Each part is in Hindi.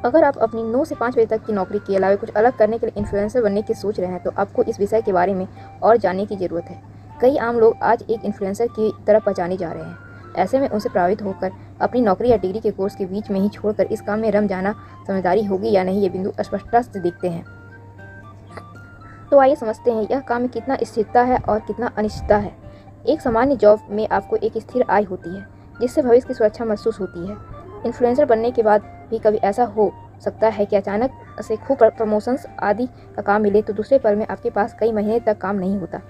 अगर आप अपनी 9 से 5 बजे तक की नौकरी के अलावा कुछ अलग करने के लिए इन्फ्लुएंसर बनने की सोच रहे हैं तो आपको इस विषय के बारे में और जानने की ज़रूरत है। कई आम लोग आज एक इन्फ्लुएंसर की तरफ पहचाने जा रहे हैं। ऐसे में उनसे प्रभावित होकर अपनी नौकरी या डिग्री के कोर्स के बीच में ही छोड़कर इस काम में रम जाना समझदारी होगी या नहीं, ये बिंदु स्पष्टता से दिखते हैं। तो आइए समझते हैं यह काम में कितना स्थिरता है और कितना अनिश्चितता है। एक सामान्य जॉब में आपको एक स्थिर आय होती है जिससे भविष्य की सुरक्षा महसूस होती है। इन्फ्लुएंसर बनने के बाद भी कभी ऐसा हो सकता है कि अचानक से खूब प्रमोशंस आदि का काम मिले तो दूसरे पल में आपके पास कई महीने तक काम नहीं होता।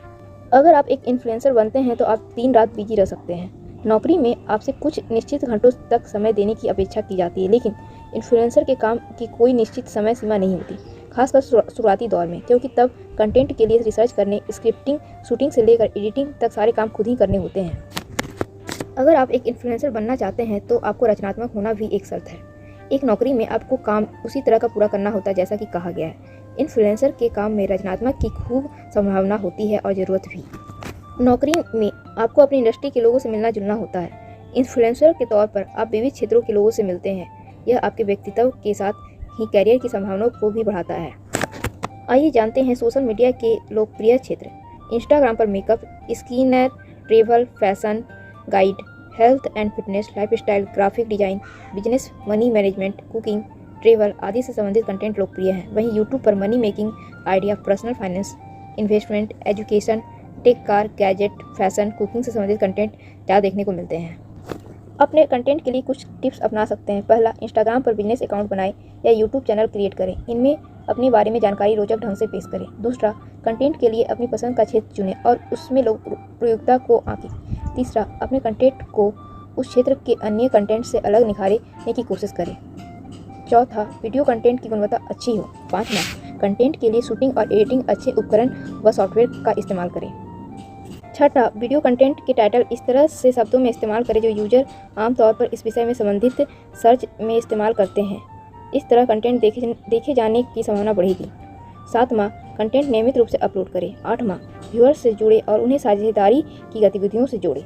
अगर आप एक इन्फ्लुएंसर बनते हैं तो आप दिन रात बिजी रह सकते हैं। नौकरी में आपसे कुछ निश्चित घंटों तक समय देने की अपेक्षा की जाती है, लेकिन इन्फ्लुएंसर के काम की कोई निश्चित समय सीमा नहीं होती, खासकर शुरुआती दौर में, क्योंकि तब कंटेंट के लिए रिसर्च करने, स्क्रिप्टिंग, शूटिंग से लेकर एडिटिंग तक सारे काम खुद ही करने होते हैं। अगर आप एक इन्फ्लुएंसर बनना चाहते हैं तो आपको रचनात्मक होना भी एक शर्त है। एक नौकरी में आपको काम उसी तरह का पूरा करना होता है जैसा कि कहा गया है। इन्फ्लुएंसर के काम में रचनात्मक की खूब संभावना होती है और ज़रूरत भी। नौकरी में आपको अपनी इंडस्ट्री के लोगों से मिलना जुलना होता है। इन्फ्लुएंसर के तौर पर आप विविध क्षेत्रों के लोगों से मिलते हैं। यह आपके व्यक्तित्व के साथ ही कैरियर की संभावनाओं को भी बढ़ाता है। आइए जानते हैं सोशल मीडिया के लोकप्रिय क्षेत्र। इंस्टाग्राम पर makeup, skincare, travel, fashion, guide, health and fitness, lifestyle, graphic design, business, money management, cooking, travel आदि से संबंधित कंटेंट लोकप्रिय है। वहीं यूट्यूब पर money making idea, personal finance, investment, education, tech, car, gadget, fashion, cooking से संबंधित कंटेंट ज़्यादा देखने को मिलते हैं। अपने कंटेंट के लिए कुछ टिप्स अपना सकते हैं। पहला, इंस्टाग्राम पर बिजनेस अकाउंट बनाएं या यूट्यूब चैनल क्रिएट करें। इनमें अपने बारे में जानकारी रोचक ढंग से पेश करें। दूसरा, कंटेंट के लिए अपनी पसंद का क्षेत्र चुनें और उसमें लोग प्रयोगता को आंकें। तीसरा, अपने कंटेंट को उस क्षेत्र के अन्य कंटेंट से अलग निखारने की कोशिश करें। चौथा, वीडियो कंटेंट की गुणवत्ता अच्छी हो। पाँचवा, कंटेंट के लिए शूटिंग और एडिटिंग अच्छे उपकरण व सॉफ्टवेयर का इस्तेमाल करें। छठा, वीडियो कंटेंट के टाइटल इस तरह से शब्दों में इस्तेमाल करें जो यूजर आमतौर पर इस विषय में संबंधित सर्च में इस्तेमाल करते हैं। इस तरह कंटेंट देखे जाने की संभावना बढ़ेगी। सातवां, कंटेंट नियमित रूप से अपलोड करें। आठवां, व्यूअर्स से जुड़े और उन्हें साझेदारी की गतिविधियों से जोड़ें।